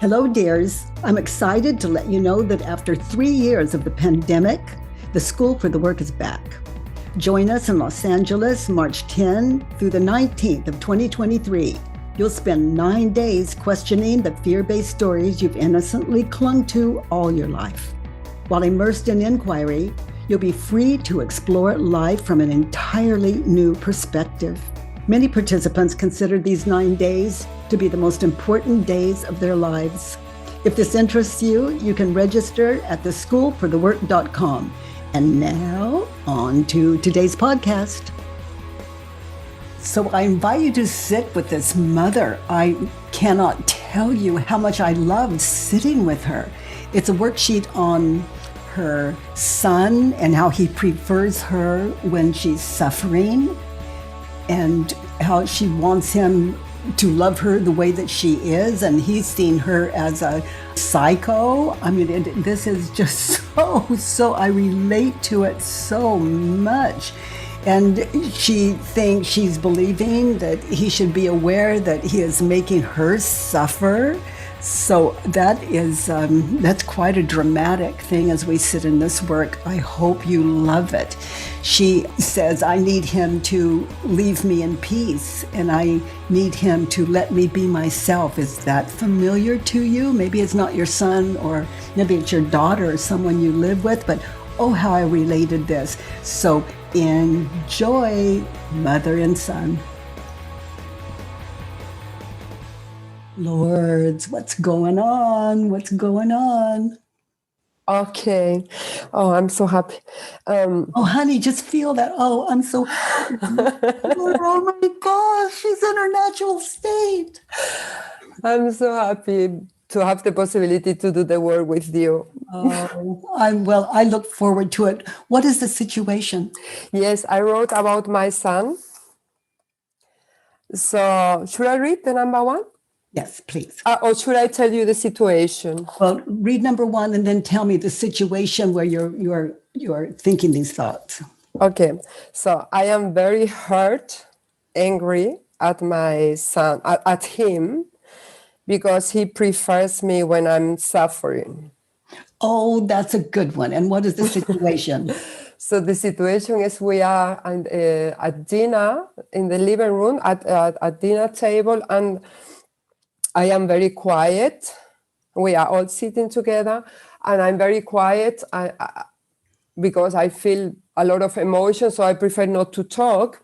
Hello, dears. I'm excited to let you know that after 3 years of the pandemic, the School for the Work is back. Join us in Los Angeles, March 10 through the 19th of 2023. You'll spend 9 days questioning the fear-based stories you've innocently clung to all your life. While immersed in inquiry, you'll be free to explore life from an entirely new perspective. Many participants consider these 9 days to be the most important days of their lives. If this interests you, you can register at theschoolforthework.com. And now, on to today's podcast. So I invite you to sit with this mother. I cannot tell you how much I loved sitting with her. It's a worksheet on her son and how he prefers her when she's suffering, and how she wants him to love her the way that she is, and he's seen her as a psycho. I mean, this is just so I relate to it so much. And she thinks she's believing that he should be aware that he is making her suffer. So that's quite a dramatic thing as we sit in this work. I hope you love it. She says, I need him to leave me in peace, and I need him to let me be myself. Is that familiar to you? Maybe it's not your son, or maybe it's your daughter or someone you live with, but oh, how I related this. So enjoy, mother and son. Lords, what's going on? What's going on? Okay. Oh, I'm so happy. Oh, honey, just feel that. Oh, I'm so happy. Oh my gosh, she's in her natural state. I'm so happy to have the possibility to do the work with you. Oh, I look forward to it. What is the situation? Yes, I wrote about my son. So should I read the number one? Yes, please. Or should I tell you the situation? Well, read number one and then tell me the situation where you're thinking these thoughts. Okay. So I am very hurt, angry at my son, at him, because he prefers me when I'm suffering. Oh, that's a good one. And what is the situation? So the situation is we are at dinner in the living room at dinner table, and I am very quiet. We are all sitting together, and I'm very quiet because I feel a lot of emotion, so I prefer not to talk.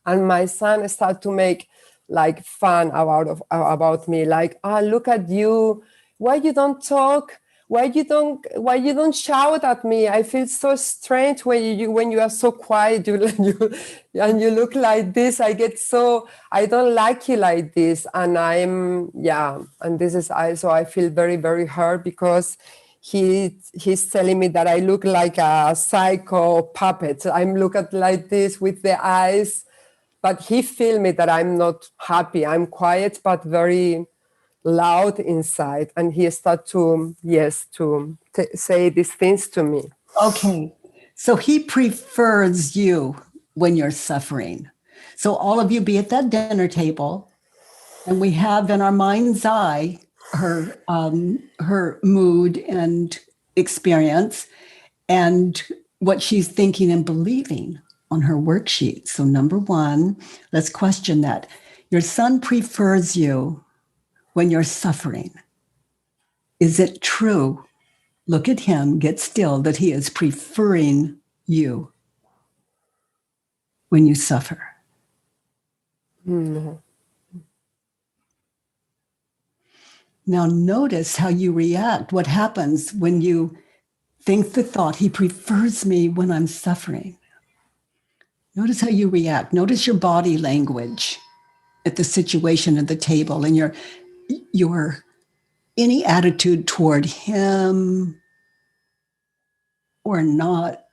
And my son started to make like fun about me, like, look at you, why you don't talk? Why you don't shout at me? I feel so strange when you are so quiet, and you look like this. I don't like you like this, and and this is I feel very, very hurt because he's telling me that I look like a psycho puppet. I'm looking like this with the eyes, but he feel me that I'm not happy. I'm quiet, but very loud inside, and he started to say these things to me. Okay, so he prefers you when you're suffering. So all of you be at that dinner table, and we have in our mind's eye her mood and experience and what she's thinking and believing on her worksheet. So number one, let's question that. Your son prefers you when you're suffering. Is it true? Look at him, get still, that he is preferring you when you suffer. Mm-hmm. Now notice how you react. What happens when you think the thought, he prefers me when I'm suffering? Notice how you react. Notice your body language at the situation at the table and your any attitude toward him or not.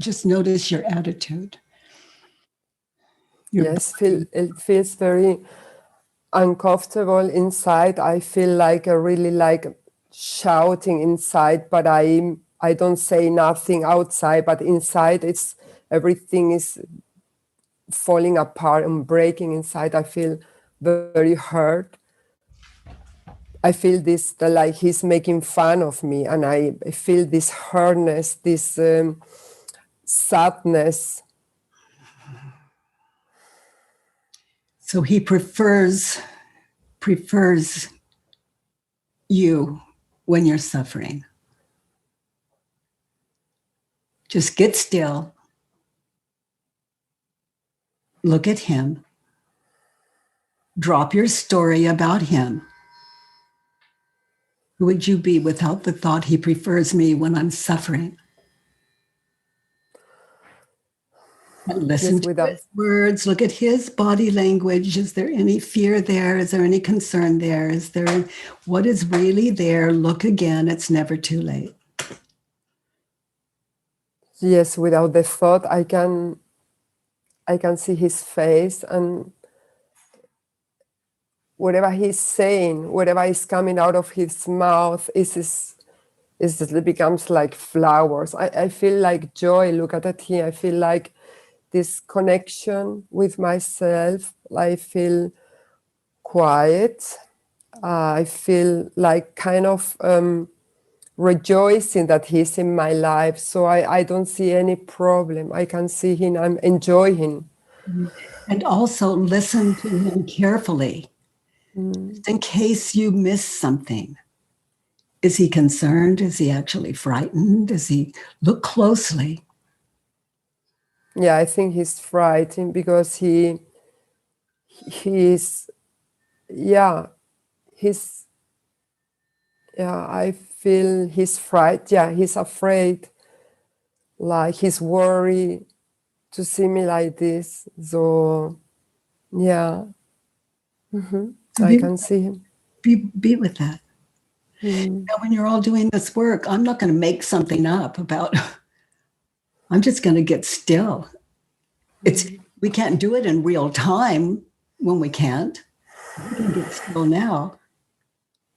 Just notice your attitude. It feels very uncomfortable inside. I feel like I really like shouting inside, but I don't say nothing outside, but inside everything is falling apart and breaking inside. I feel very hurt. I feel this, like he's making fun of me, and I feel this hardness, this sadness. So he prefers you when you're suffering. Just get still. Look at him. Drop your story about him. Who would you be without the thought he prefers me when I'm suffering? And listen to his words. Look at his body language. Is there any fear there? Is there any concern there? What is really there? Look again. It's never too late. Yes, without the thought, I can see his face, and whatever he's saying, whatever is coming out of his mouth, it becomes like flowers. I feel like joy. Look at him. I feel like this connection with myself. I feel quiet. I feel like kind of rejoicing that he's in my life. So I don't see any problem. I can see him. I'm enjoying. And also listen to him carefully. Just in case you miss something. Is he concerned? Is he actually frightened? Does he look closely? Yeah, I think he's frightened because he's I feel he's frightened. Yeah, he's afraid. Like he's worried to see me like this. So, yeah. Mm-hmm. I can see him. Be with that. Now, when you're all doing this work, I'm not going to make something up about, I'm just going to get still. We can't do it in real time when we can't. We can get still now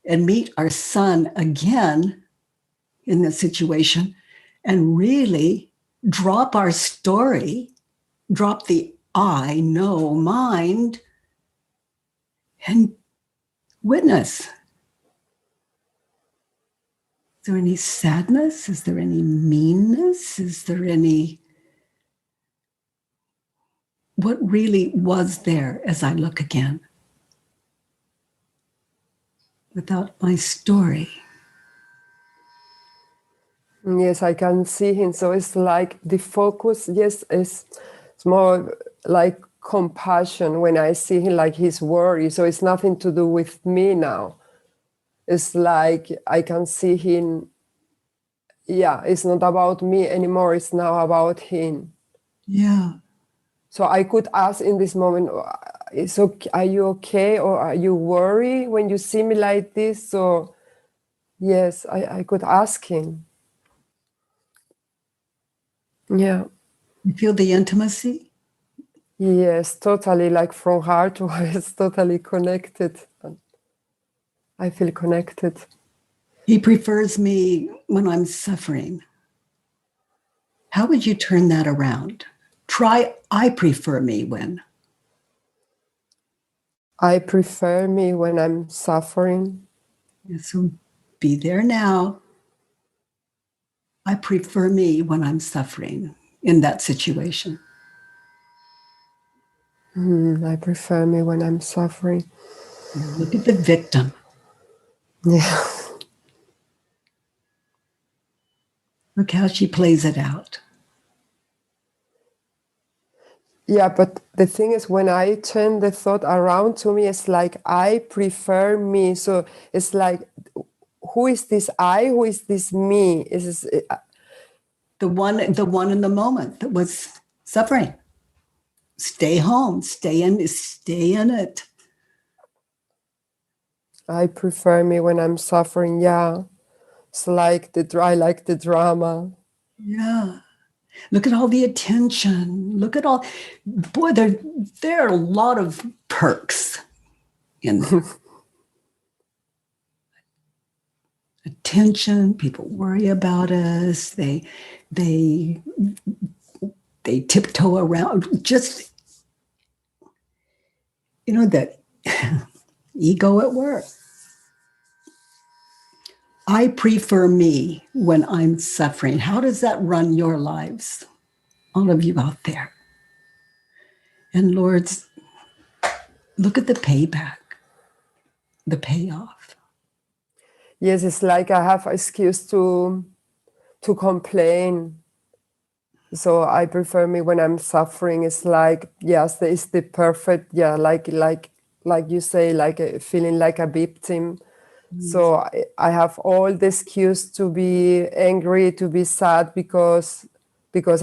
and meet our son again in this situation and really drop our story, drop the I know mind, and witness. Is there any sadness? Is there any meanness? Is there any... What really was there as I look again? Without my story. Yes, I can see him. So it's like the focus, yes, it's more like compassion when I see him, like he's worried. So it's nothing to do with me now. It's like I can see him. Yeah, it's not about me anymore. It's now about him. Yeah. So I could ask in this moment, are you okay? Or are you worried when you see me like this? So yes, I could ask him. Yeah. You feel the intimacy? Yes, totally, like from heart to heart, it's totally connected. I feel connected. He prefers me when I'm suffering. How would you turn that around? Try, I prefer me when. I prefer me when I'm suffering. Yeah, so be there now. I prefer me when I'm suffering in that situation. I prefer me when I'm suffering. Look at the victim. Yeah. Look how she plays it out. Yeah, but the thing is, when I turn the thought around to me, it's like I prefer me. So it's like, who is this I? Who is this me? Is the one in the moment that was suffering? Stay home. Stay in it. I prefer me when I'm suffering. Yeah, it's like I like the drama. Yeah. Look at all the attention. Look at all, boy, there are a lot of perks in there. Attention, people worry about us. They tiptoe around. Just, that ego at work. I prefer me when I'm suffering. How does that run your lives? All of you out there. And Lords, look at the payback, the payoff. Yes, it's like I have excuse to complain. So I prefer me when I'm suffering. It's like, yes, it's the perfect, like you say, like feeling like a victim. So I have all the excuse to be angry, to be sad because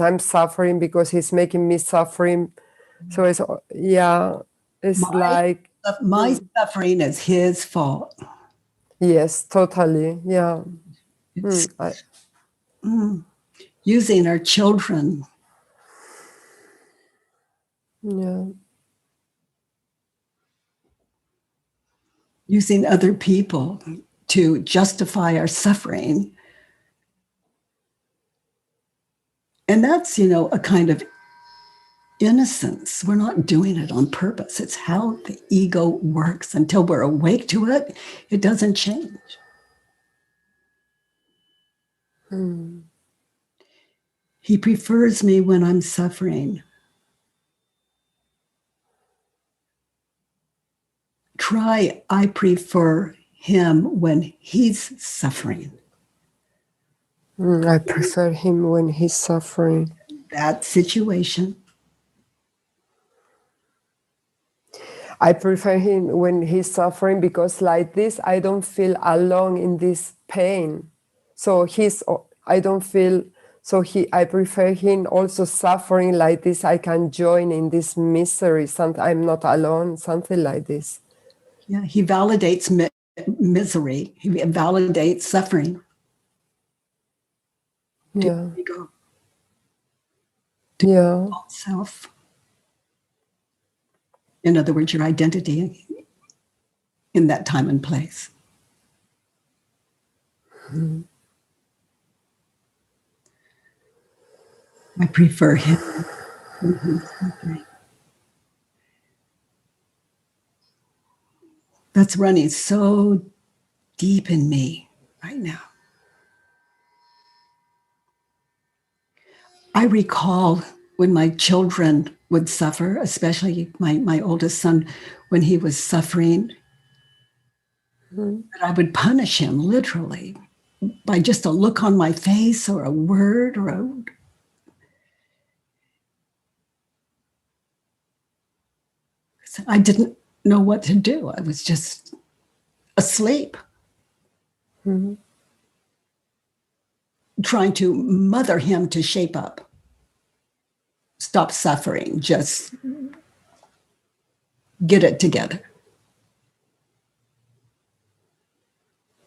I'm suffering, because he's making me suffering. So it's it's like My suffering is his fault. yes, totally, yeah. It's using our children. Yeah. Using other people to justify our suffering. And that's, a kind of innocence. We're not doing it on purpose. It's how the ego works. Until we're awake to it, it doesn't change. He prefers me when I'm suffering. Try, I prefer him when he's suffering. I prefer him when he's suffering. That situation. I prefer him when he's suffering because like this, I don't feel alone in this pain. So I don't feel, I prefer him also suffering like this. I can join in this misery. I'm not alone, something like this. Yeah, he validates misery. He validates suffering. Yeah. Ego. Yeah. Self. In other words, your identity in that time and place. I prefer him. That's running so deep in me right now. I recall when my children would suffer, especially my oldest son, when he was suffering, that I would punish him literally by just a look on my face or a word or I didn't know what to do. I was just asleep. Trying to mother him to shape up. Stop suffering. Just get it together.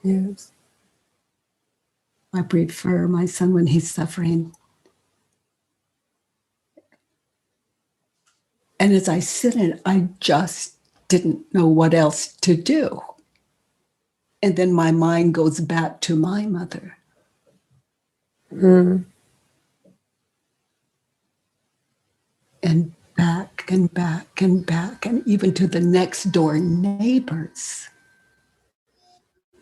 Yes. I prefer my son when he's suffering. And as I sit in it, I just didn't know what else to do. And then my mind goes back to my mother. And back and back and back, and even to the next door neighbors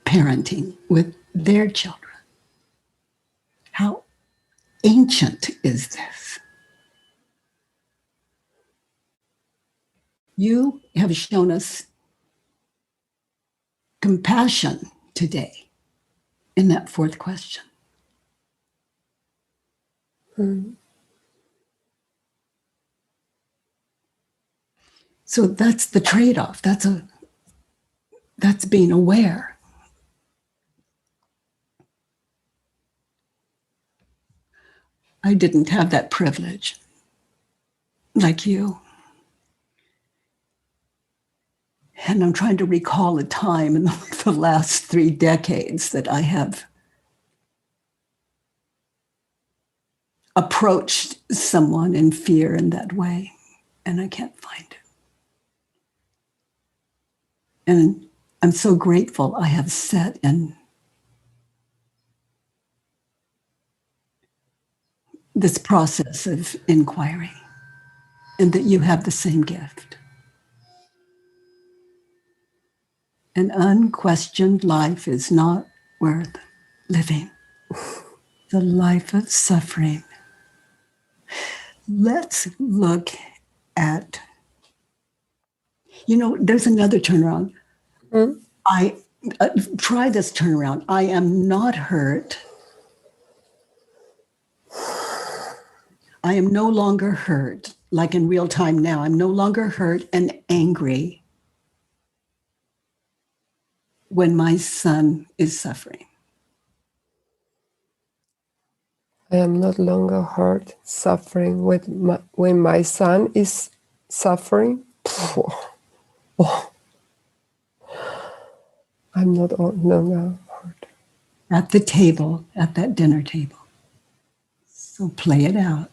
parenting with their children. How ancient is this? You have shown us compassion today in that fourth question. So that's the trade-off. That's being aware. I didn't have that privilege like you. And I'm trying to recall a time in the last 3 decades that I have approached someone in fear in that way, and I can't find it. And I'm so grateful I have sat in this process of inquiry, and that you have the same gift. An unquestioned life is not worth living. The life of suffering. Let's look at, there's another turnaround. I try this turnaround. I am not hurt. I am no longer hurt, like in real time now. I'm no longer hurt and angry when my son is suffering. I am not longer hurt, suffering when my son is suffering. Oh. I'm not longer hurt. At the table, at that dinner table. So play it out.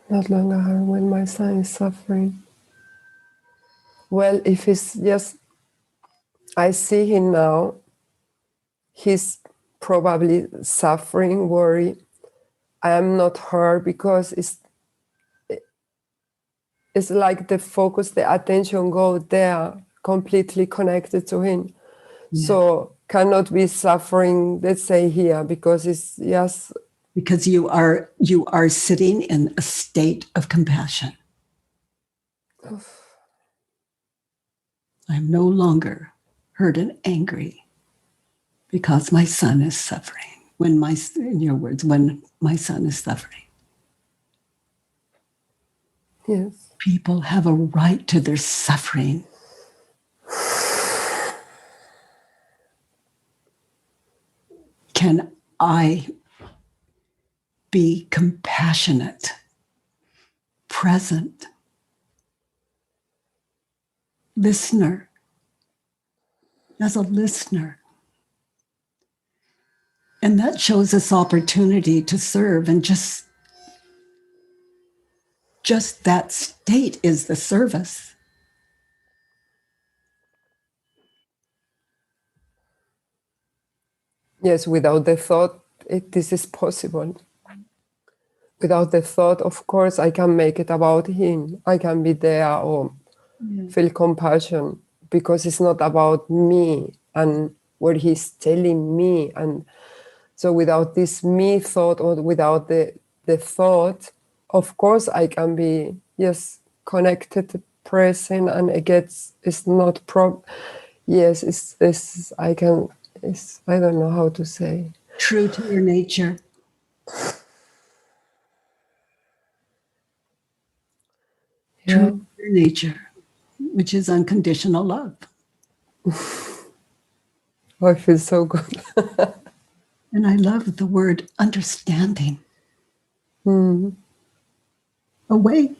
I'm not longer hurt when my son is suffering. Well, if it's just, I see him now, he's probably suffering, worry. I am not hurt because it's like the focus, the attention go there, completely connected to him. Yeah. So cannot be suffering, let's say here, because it's just... Because you are sitting in a state of compassion. I'm no longer hurt and angry because my son is suffering. In your words, when my son is suffering. Yes. People have a right to their suffering. Can I be compassionate, present, listener, as a listener? And that shows us opportunity to serve, and just that state is the service. Yes, without the thought, this is possible. Without the thought, of course, I can make it about him. I can be there or feel compassion, because it's not about me and what he's telling me. And so without this me thought, or without the thought, of course, I can be, connected, present, and it's not I don't know how to say. True to your nature. Yeah. True to your nature, which is unconditional love. Oh, I feel so good. And I love the word understanding. Away.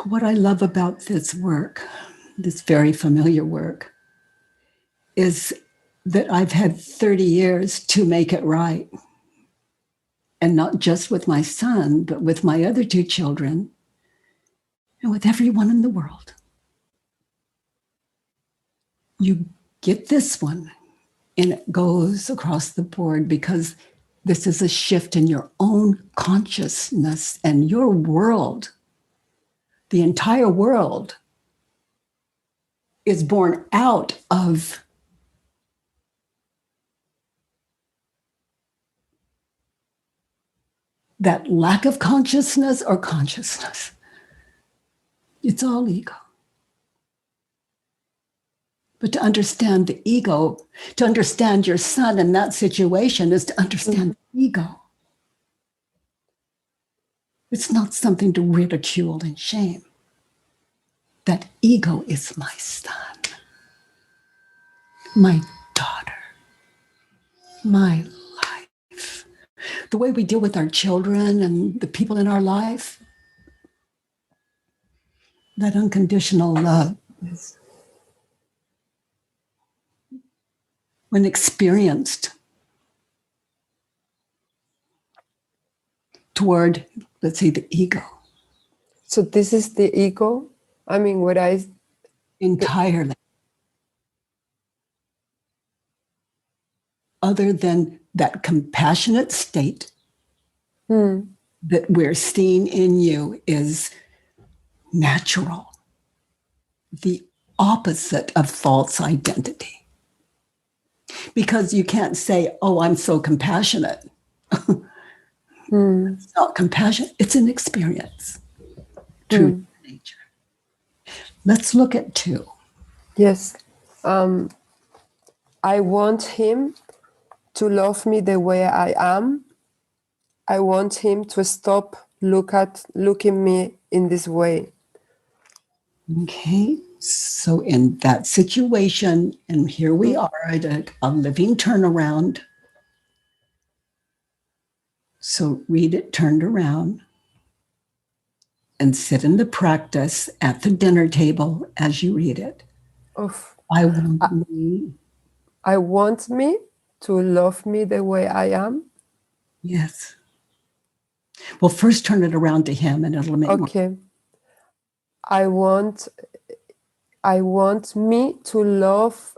What I love about this work, this very familiar work, is that I've had 30 years to make it right. And not just with my son, but with my other two children, and with everyone in the world. You get this one, and it goes across the board, because this is a shift in your own consciousness and your world. The entire world is born out of that lack of consciousness or consciousness. It's all ego. But to understand the ego, to understand your son in that situation, is to understand the ego. It's not something to ridicule and shame. That ego is my son, my daughter, my life. The way we deal with our children and the people in our life, that unconditional love is, when experienced toward, let's say, the ego. So this is the ego? I mean, entirely. Other than that compassionate state that we're seeing in you is natural, the opposite of false identity. Because you can't say, oh, I'm so compassionate. It's not compassion, it's an experience. True nature. Let's look at 2. Yes. I want him to love me the way I am. I want him to stop looking me in this way. Okay, so in that situation, and here we are at a living turnaround. So read it turned around and sit in the practice at the dinner table as you read it. I want me to love me the way I am. Yes. Well, first turn it around to him and it'll make more. I want me to love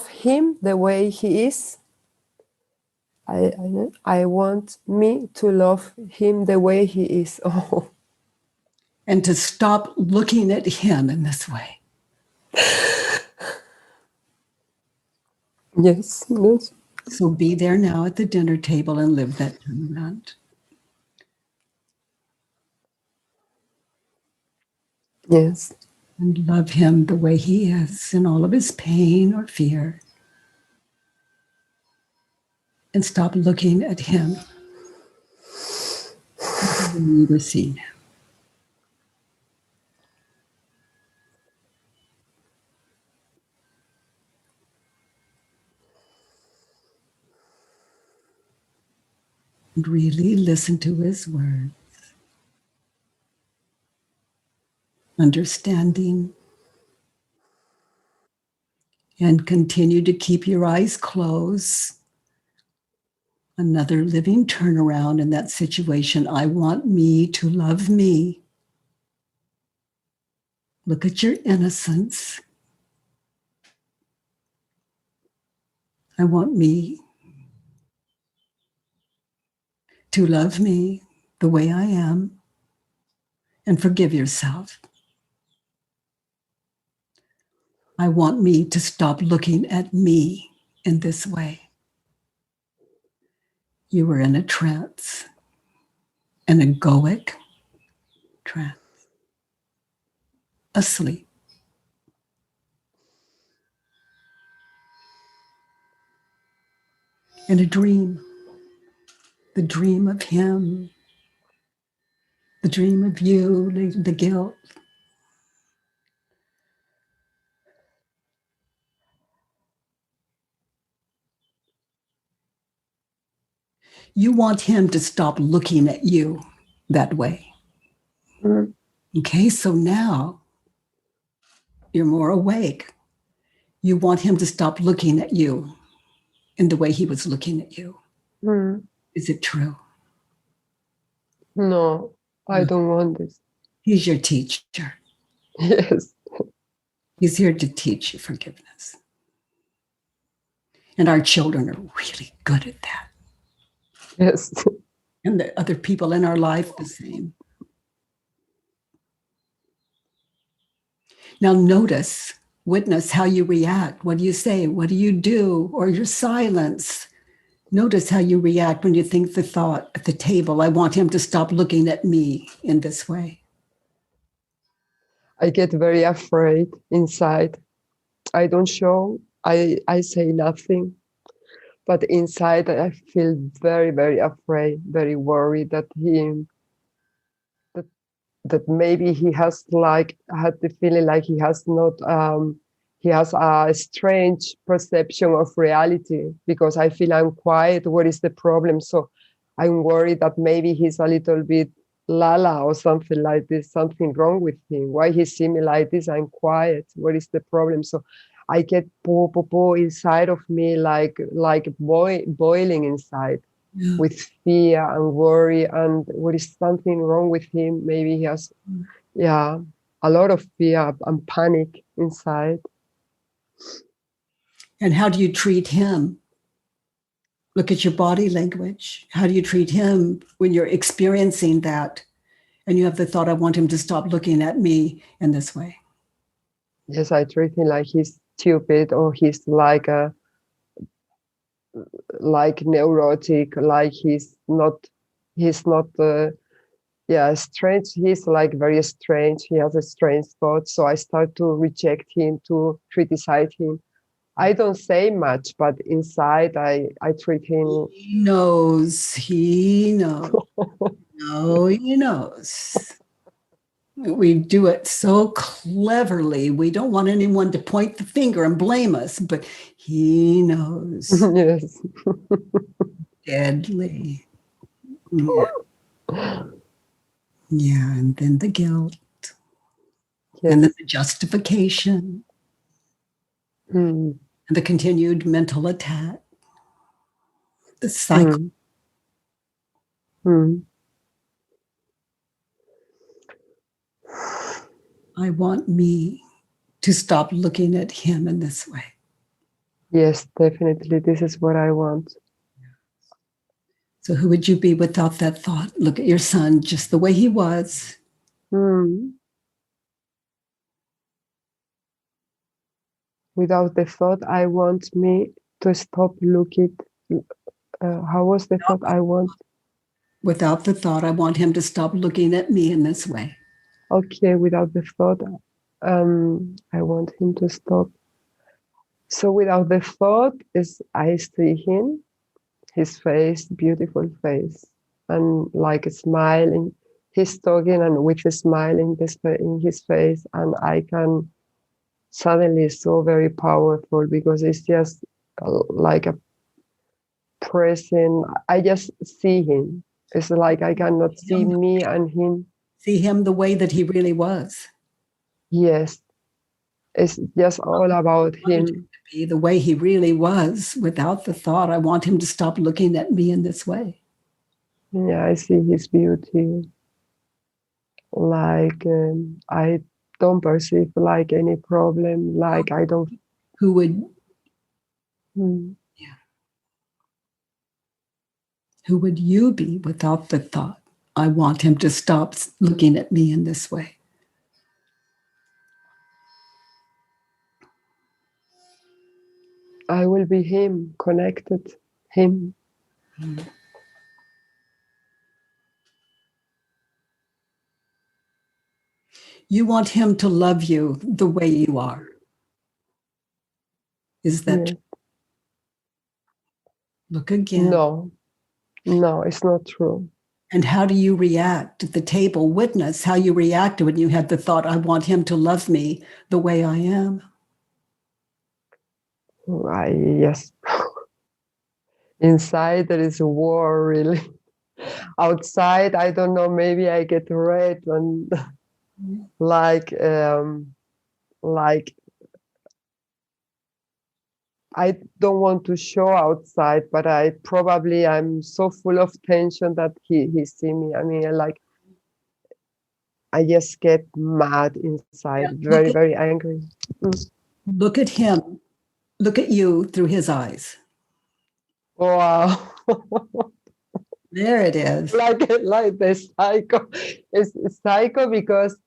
him the way he is. I want me to love him the way he is. Oh. And to stop looking at him in this way. Yes. So be there now at the dinner table and live that turnaround. Yes. And love him the way he is in all of his pain or fear. And stop looking at him. You need to see him. And really listen to his words. Understanding. And continue to keep your eyes closed. Another living turnaround in that situation. I want me to love me. Look at your innocence. I want me to love me the way I am and forgive yourself. I want me to stop looking at me in this way. You were in a trance, an egoic trance, asleep. In a dream, the dream of him, the dream of you, the guilt. You want him to stop looking at you that way. Okay, so now you're more awake. You want him to stop looking at you in the way he was looking at you. Is it true? No, I don't want this. He's your teacher. Yes. He's here to teach you forgiveness. And our children are really good at that. Yes. And the other people in our life, the same. Now notice, witness how you react. What do you say? What do you do? Or your silence. Notice how you react when you think the thought at the table, I want him to stop looking at me in this way. I get very afraid inside. I don't show, I say nothing. But inside I feel very, very afraid, very worried that that maybe he has had the feeling like he has not, he has a strange perception of reality because I feel I'm quiet. What is the problem? So I'm worried that maybe he's a little bit lala or something like this, something wrong with him. Why he see me like this? I'm quiet. What is the problem? So I get inside of me like boiling inside with fear and worry and what is something wrong with him? Maybe he has, a lot of fear and panic inside. And how do you treat him? Look at your body language. How do you treat him when you're experiencing that and you have the thought, I want him to stop looking at me in this way? Yes, I treat him like he's stupid, or he's like neurotic, like he's not strange. He's like very strange. He has a strange thought. So I start to reject him, to criticize him. I don't say much, but inside I treat him. He knows. No, he knows. We do it so cleverly. We don't want anyone to point the finger and blame us, but he knows. Yes. Deadly. Yeah. Yeah, and then the guilt. Yes. And then the justification. Mm. And the continued mental attack. The cycle. Mm. I want me to stop looking at him in this way. Yes, definitely. This is what I want. So who would you be without that thought? Look at your son just the way he was. Mm. Without the thought, I want me to stop looking. How was the thought? I want. Without the thought, I want him to stop looking at me in this way. Okay, without the thought, I want him to stop. So without the thought is I see him, his face, beautiful face, and like smiling. He's talking and with a smile in his face, and I can suddenly so very powerful because it's just like a present. I just see him. It's like I cannot see me and him. See him the way that he really was. Yes. It's just all about him. To be the way he really was without the thought, I want him to stop looking at me in this way. Yeah, I see his beauty. Like I don't perceive like any problem. Like I don't. Who would? Yeah. Who would you be without the thought? I want him to stop looking at me in this way. I will be him, connected, him. You want him to love you the way you are. Is that true? Look again. No, it's not true. And how do you react at the table? Witness how you reacted when you had the thought, I want him to love me the way I am. Yes. Inside there is a war, really. Outside, I don't know, maybe I get red and like I don't want to show outside, but I'm so full of tension that he see me. I mean, like I just get mad inside, very, very angry. Look at him. Look at you through his eyes. Wow. There it is. Like the psycho. It's psycho because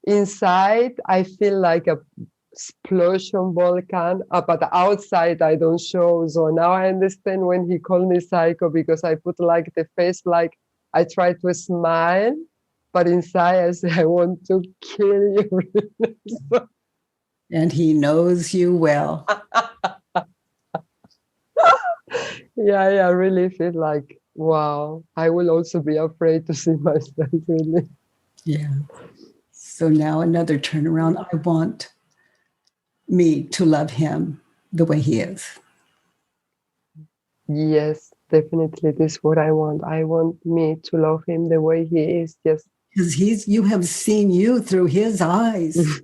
inside I feel like a explosion volcano, but outside I don't show. So now I understand when he called me psycho, because I put like the face, like I try to smile, but inside I say I want to kill you. And he knows you well. Yeah, I really feel like, wow, I will also be afraid to see myself, really. Yeah. So now another turnaround. I want me to love him the way he is. Yes, definitely. This is what I want. I want me to love him the way he is. Just because you have seen you through his eyes.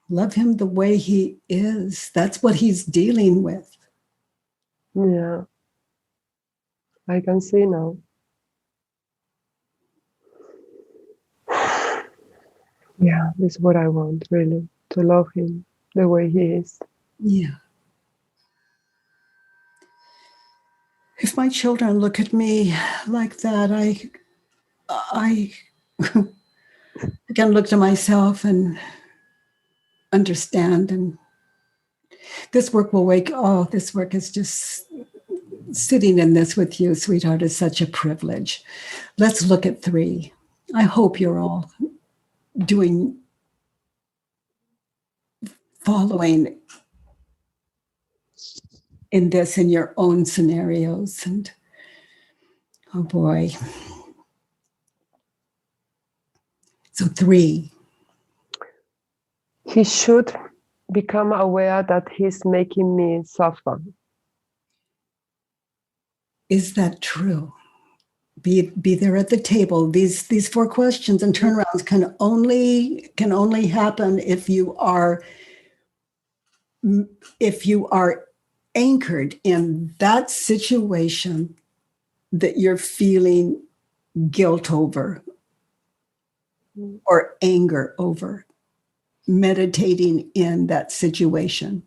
Love him the way he is. That's what he's dealing with. Yeah, I can see now. Yeah, this is what I want, really, to love him the way he is. Yeah. If my children look at me like that, I can look to myself and understand. And this work will wake. Oh, this work is just sitting in this with you, sweetheart, is such a privilege. Let's look at 3. I hope you're all following in this in your own scenarios. And oh boy. So 3. He should become aware that he's making me suffer. Is that true? Be there at the table. These 4 questions and turnarounds can only happen if you are anchored in that situation that you're feeling guilt over or anger over, meditating in that situation.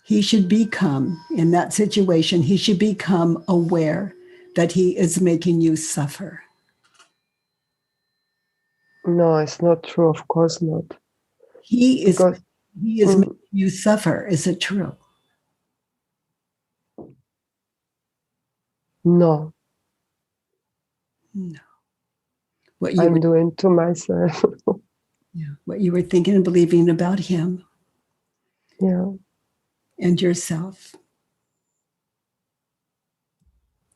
He should become, in that situation, he should become aware that he is making you suffer. No, it's not true. Of course not. He is making you suffer. Is it true? No. No. I'm doing to myself. Yeah. What you were thinking and believing about him. Yeah. And yourself.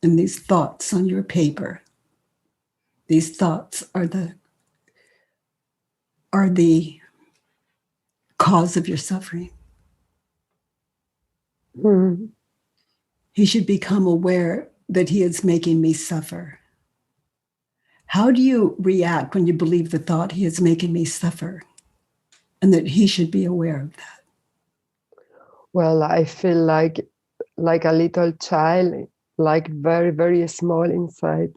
And these thoughts on your paper. These thoughts are the cause of your suffering. Mm. He should become aware that he is making me suffer. How do you react when you believe the thought he is making me suffer and that he should be aware of that? Well, I feel like a little child, like very, very small inside.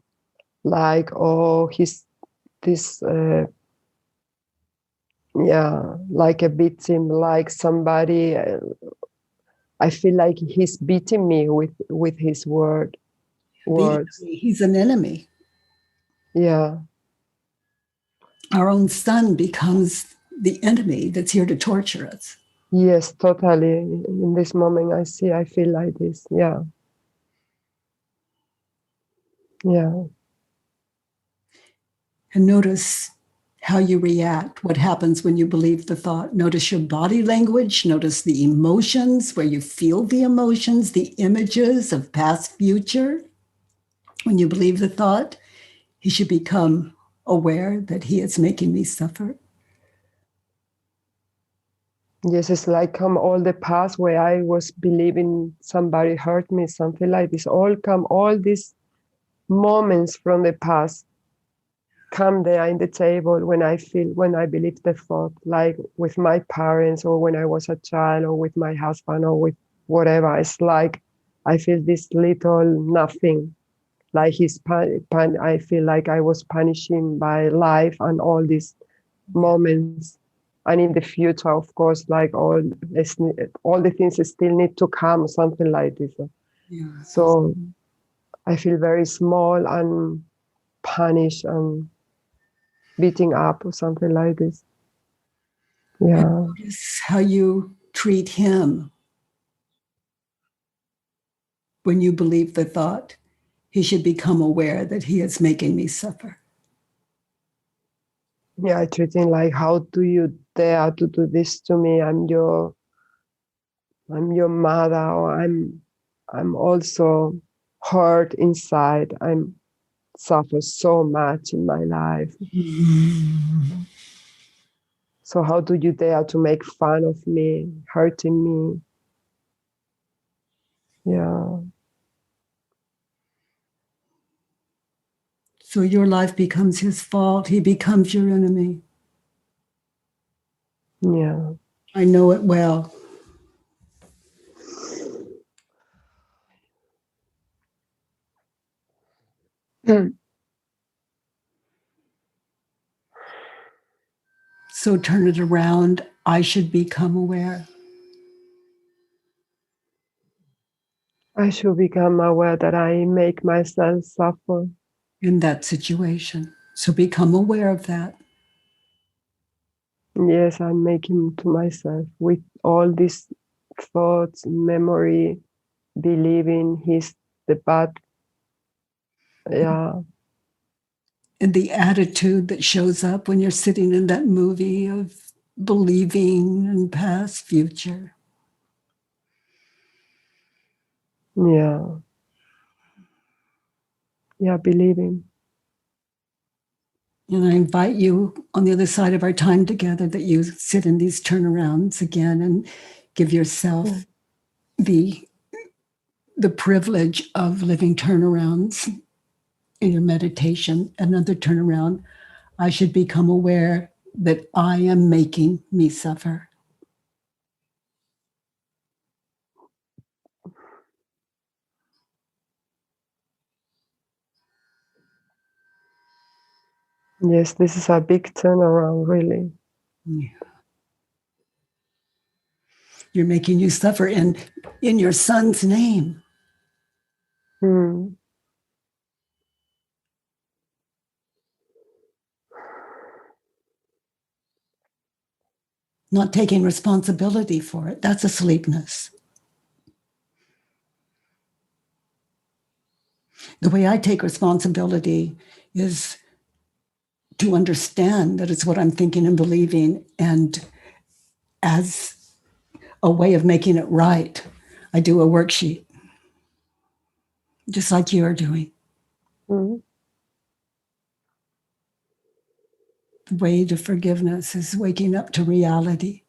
Like, oh, he's this, like a victim, like somebody. I feel like he's beating me with his words. He's an enemy. Yeah. Our own son becomes the enemy that's here to torture us. Yes, totally. In this moment, I feel like this. Yeah. Yeah. And notice how you react, what happens when you believe the thought. Notice your body language, notice the emotions, where you feel the emotions, the images of past, future. When you believe the thought, he should become aware that he is making me suffer. Yes, it's like all the past where I was believing somebody hurt me, something like this. All these moments from the past come there in the table when I believe the thought, like with my parents or when I was a child or with my husband or with whatever. It's like I feel this little nothing, like I feel like I was punishing by life and all these moments. And in the future, of course, like all the things still need to come, something like this. Yeah. So I feel very small and punished and beating up or something like this. Yeah. Notice how you treat him when you believe the thought, he should become aware that he is making me suffer. Yeah, I treat him like, how do you dare to do this to me? I'm your mother, or I'm also hurt inside. I'm suffer so much in my life. Mm-hmm. So how do you dare to make fun of me, hurting me? Yeah. So your life becomes his fault. He becomes your enemy. Yeah. I know it well. So turn it around. I should become aware. I should become aware that I make myself suffer in that situation. So become aware of that. Yes, I'm making to myself with all these thoughts, memory, believing he's the bad. Yeah. And the attitude that shows up when you're sitting in that movie of believing in past, future. Yeah. Yeah, believing. And I invite you on the other side of our time together that you sit in these turnarounds again and give yourself the privilege of living turnarounds in your meditation. Another turnaround. I should become aware that I am making me suffer. Yes, this is a big turnaround, really. Yeah. You're making you suffer in your son's name. Not taking responsibility for it. That's asleepness. The way I take responsibility is to understand that it's what I'm thinking and believing, and as a way of making it right, I do a worksheet, just like you are doing. Mm-hmm. The way to forgiveness is waking up to reality.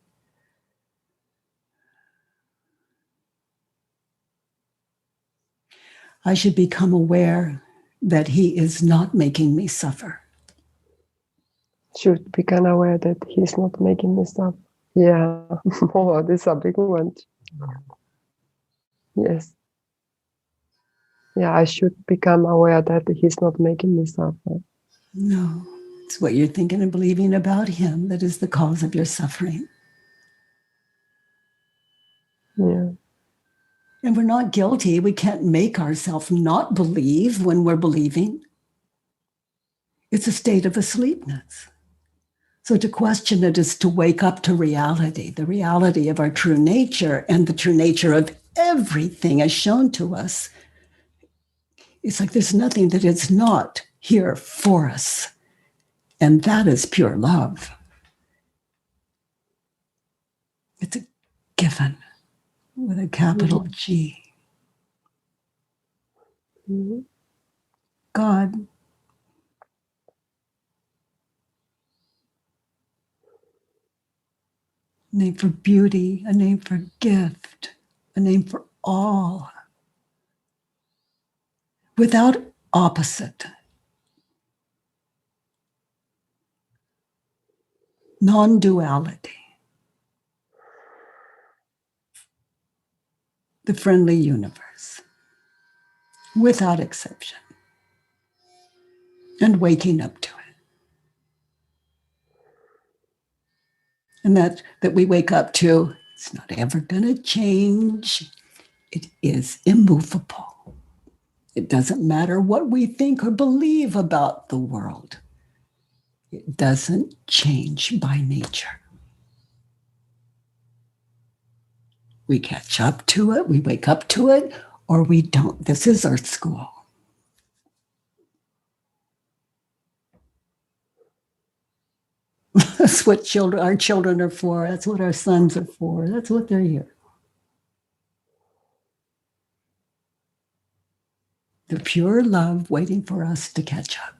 I should become aware that he is not making me suffer. Should become aware that he's not making me suffer. Yeah. Oh, this is a big one. Yes. Yeah, I should become aware that he's not making me suffer. No, it's what you're thinking and believing about him that is the cause of your suffering. Yeah. And we're not guilty. We can't make ourselves not believe when we're believing. It's a state of asleepness. So to question it is to wake up to reality, the reality of our true nature and the true nature of everything as shown to us. It's like there's nothing that is not here for us. And that is pure love. It's a given with a capital G. Mm-hmm. God. A name for beauty, a name for gift, a name for all. Without opposite. Non-duality. The friendly universe. Without exception. And waking up to it. And that we wake up to, it's not ever going to change. It is immovable. It doesn't matter what we think or believe about the world. It doesn't change by nature. We catch up to it, we wake up to it, or we don't. This is our school. That's what our children are for. That's what our sons are for. That's what they're here. The pure love waiting for us to catch up.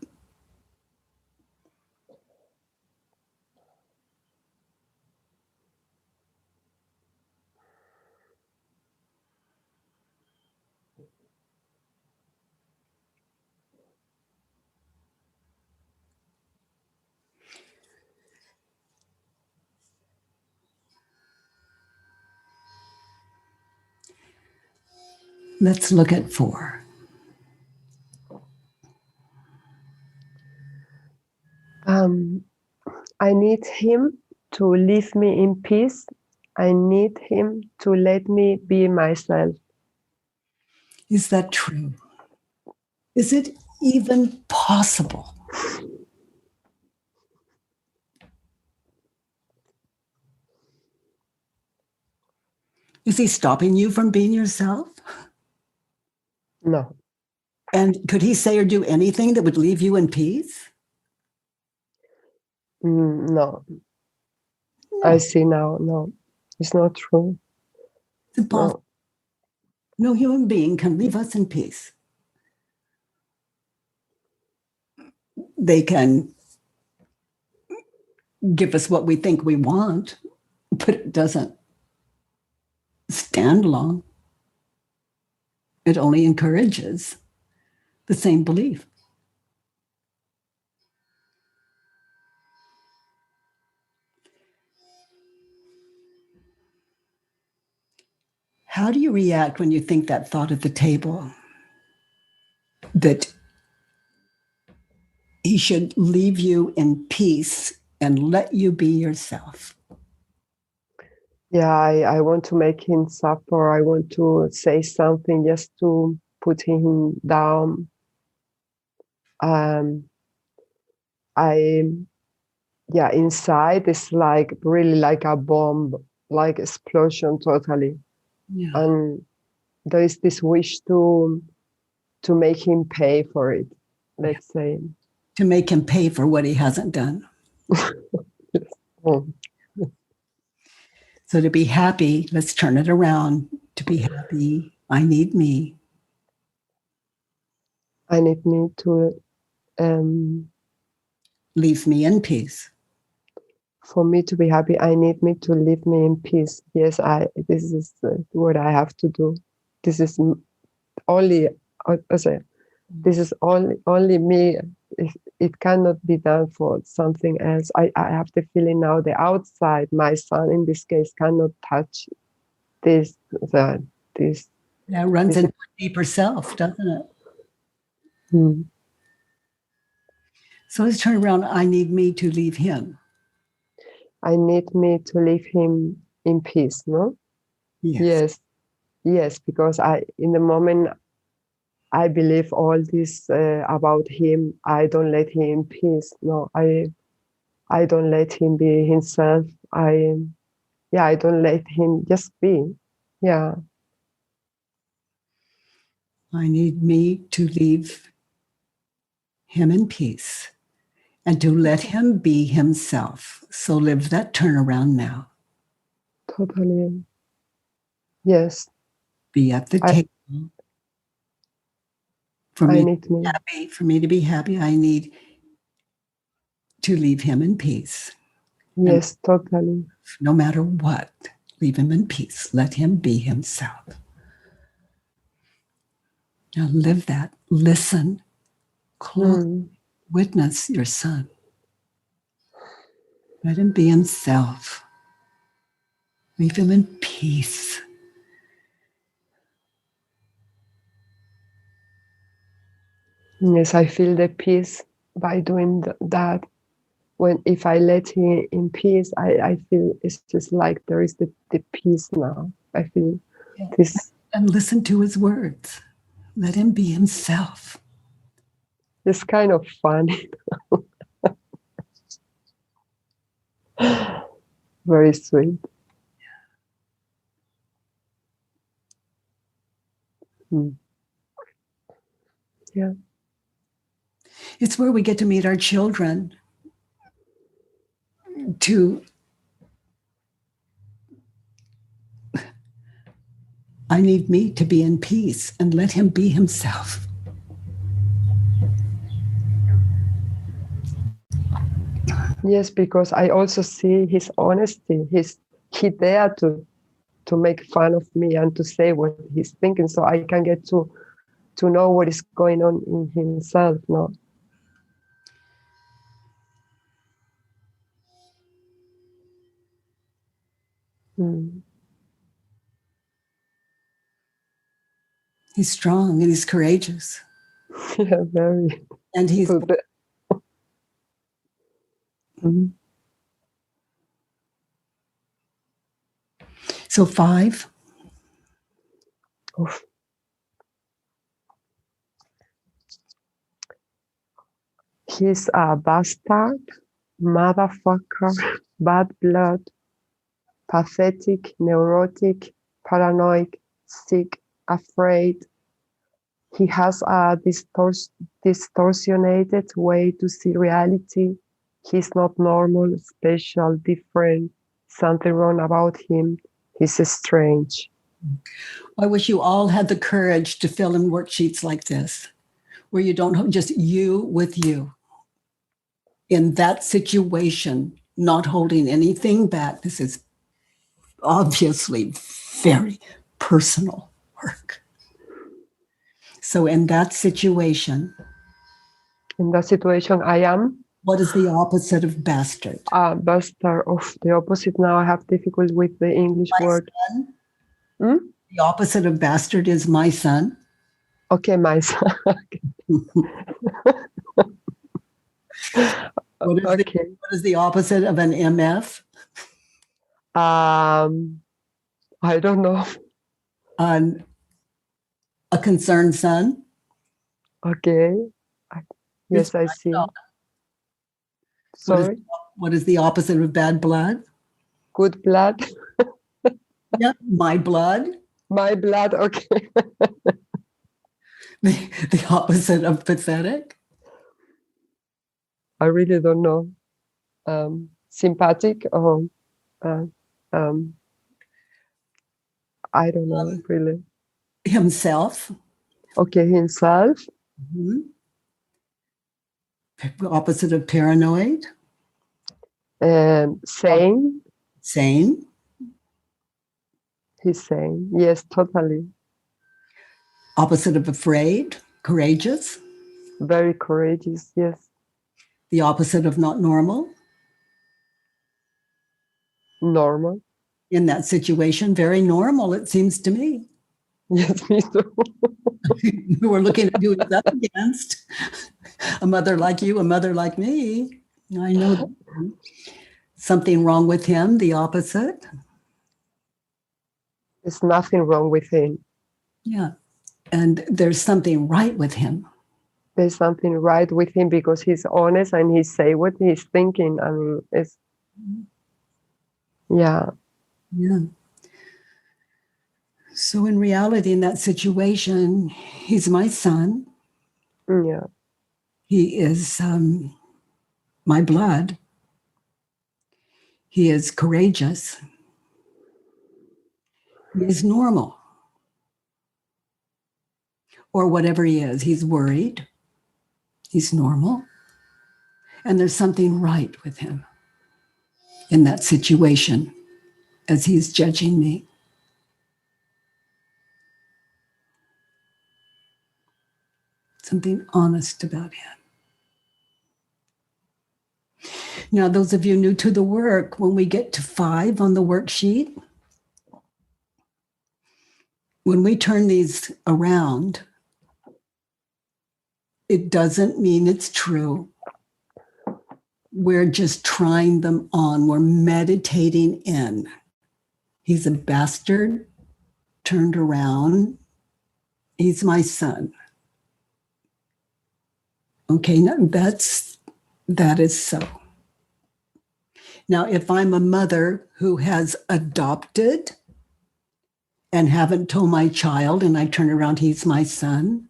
Let's look at 4. I need him to leave me in peace. I need him to let me be myself. Is that true? Is it even possible? Is he stopping you from being yourself? No. And could he say or do anything that would leave you in peace? No. No, I see now. No, it's not true. it's impossible. No. No human being can leave us in peace. They can give us what we think we want, but it doesn't stand long. It only encourages the same belief. How do you react when you think that thought at the table that he should leave you in peace and let you be yourself? Yeah, I want to make him suffer. I want to say something just to put him down. Inside it's like really like a bomb, like explosion totally. Yeah. And there is this wish to make him pay for it, let's say. To make him pay for what he hasn't done. Oh. So to be happy, let's turn it around. To be happy, I need me. I need me to Leave me in peace. for me to be happy, I need me to leave me in peace. Yes, this is what I have to do. This is only, this is only me. It cannot be done for something else. I have the feeling now the outside, my son in this case, cannot touch this. That runs into a deeper self, doesn't it? So let's turn around. I need me to leave him. I need me to leave him in peace, no? Yes, because in the moment I believe all this about him, I don't let him in peace. No, I don't let him be himself. I don't let him just be. Yeah. I need me to leave him in peace and to let him be himself. So live that turnaround now. Totally. Yes. Be at the table. For me to be happy, I need to leave him in peace. Yes, totally. No matter what, leave him in peace. Let him be himself. Now live that. Listen. Close. Witness your son. Let him be himself. Leave him in peace. Yes, I feel the peace by doing that. If I let him in peace, I feel it's just like there is the peace now. I feel this. And listen to his words. Let him be himself. It's kind of funny. Very sweet. Yeah. It's where we get to meet our children, I need me to be in peace and let him be himself. Yes, because I also see his honesty. He dared to make fun of me and to say what he's thinking, so I can get to know what is going on in himself. No. He's strong and he's courageous. Yeah, very. And he's So 5. Oof. He's a bastard, motherfucker, bad blood, pathetic, neurotic, paranoid, sick, afraid. He has a distortionated way to see reality. He's not normal, special, different, something wrong about him. He's strange. I wish you all had the courage to fill in worksheets like this, where you don't just you with you. In that situation, not holding anything back. This is obviously very personal work. So in that situation, I am what is the opposite of bastard? Bastard. Of the opposite. Now I have difficulty with the English My word. son? Hmm? The opposite of bastard is my son. Okay, my son. What is the opposite of an MF? I don't know. A concerned son. Okay. Yes, I see. Sorry. What is the opposite of bad blood? Good blood. Yeah, my blood. My blood. Okay. The opposite of pathetic. I really don't know. Sympathetic or I don't know really. Himself. Okay, himself. Mm-hmm. The opposite of paranoid. Sane. Sane. He's sane. Yes, totally. Opposite of afraid. Courageous. Very courageous. Yes. The opposite of not normal. Normal. In that situation, very normal, it seems to me. Yes, me too. We're looking at who it's up against. A mother like you, a mother like me. I know something wrong with him, the opposite. There's nothing wrong with him. Yeah. And there's something right with him. There's something right with him because he's honest and he say what he's thinking. I mean, it's, yeah. Yeah. So in reality, in that situation, he's my son. Yeah. He is my blood. He is courageous. He is normal. Or whatever he is. He's worried. He's normal. And there's something right with him in that situation as he's judging me. Something honest about him. Now, those of you new to the work, when we get to 5 on the worksheet, when we turn these around, it doesn't mean it's true. We're just trying them on. We're meditating in. He's a bastard, turned around. He's my son. Okay, now that is so. Now, if I'm a mother who has adopted and haven't told my child and I turn around, he's my son,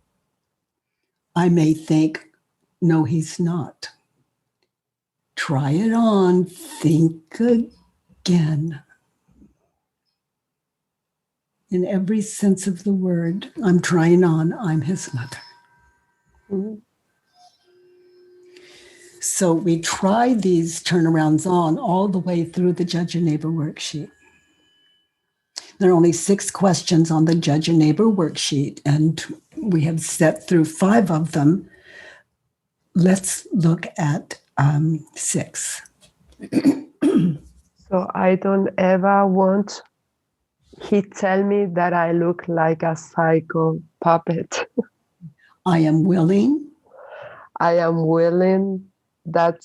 I may think, no, he's not. Try it on. Think again. In every sense of the word, I'm trying on. I'm his mother. Mm-hmm. So we try these turnarounds on all the way through the Judge Your Neighbor worksheet. There are only 6 questions on the Judge Your Neighbor worksheet, and we have set through 5 of them. Let's look at 6. So I don't ever want he tell me that I look like a psycho puppet. I am willing. I am willing that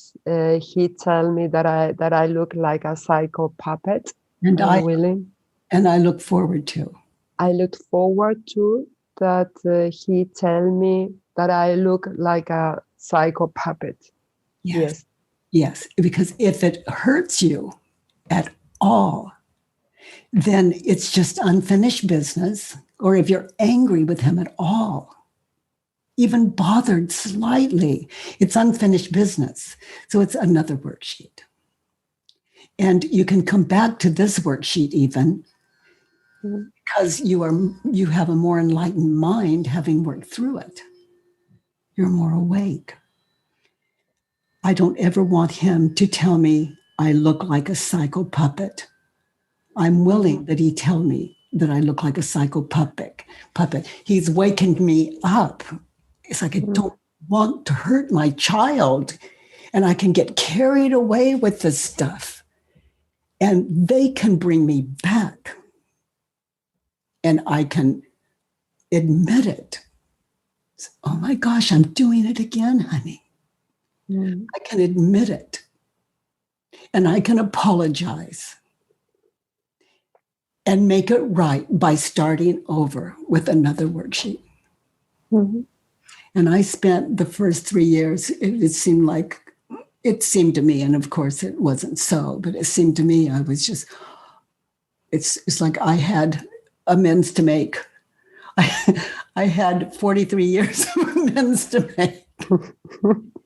he tell me that I look like a psycho puppet. And I willing. And I look forward to. I look forward to that he tell me that I look like a psycho puppet. Yes. Yes. Because if it hurts you at all, then it's just unfinished business. Or if you're angry with him at all, even bothered slightly, it's unfinished business. So it's another worksheet. And you can come back to this worksheet even because you have a more enlightened mind having worked through it. You're more awake. I don't ever want him to tell me I look like a psycho puppet. I'm willing that he tell me that I look like a psycho puppet. He's wakened me up. It's like I don't want to hurt my child, and I can get carried away with this stuff, and they can bring me back, and I can admit it. Oh my gosh, I'm doing it again, honey. I can admit it, and I can apologize and make it right by starting over with another worksheet. And I spent the first 3 years, it seemed to me, and of course it wasn't so, but it seemed to me I was just, it's like I had amends to make. I had 43 years of amends to make.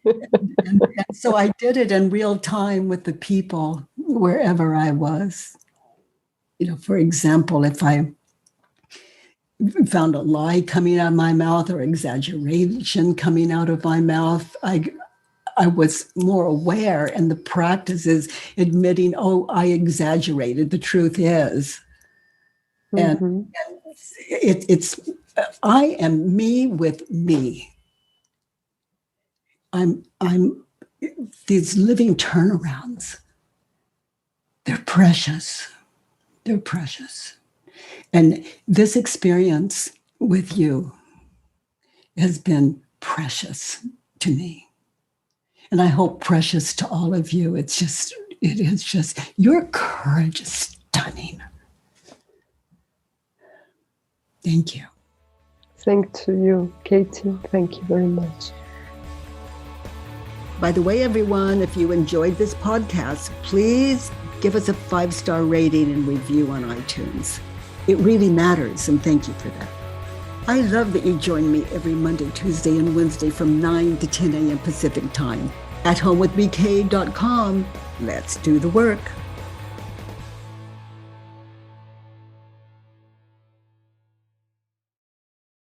and so I did it in real time with the people wherever I was. For example, if I found a lie coming out of my mouth or exaggeration coming out of my mouth, I was more aware, and the practice is admitting, oh, I exaggerated. The truth is. And it's I am me with me. I'm these living turnarounds. They're precious. They're precious. And this experience with you has been precious to me. And I hope precious to all of you. It is just, your courage is stunning. Thank you. Thanks to you, Katie. Thank you very much. By the way, everyone, if you enjoyed this podcast, please give us a 5-star rating and review on iTunes. It really matters, and thank you for that. I love that you join me every Monday, Tuesday, and Wednesday from 9 to 10 a.m. Pacific time at homewithbk.com. Let's do the work.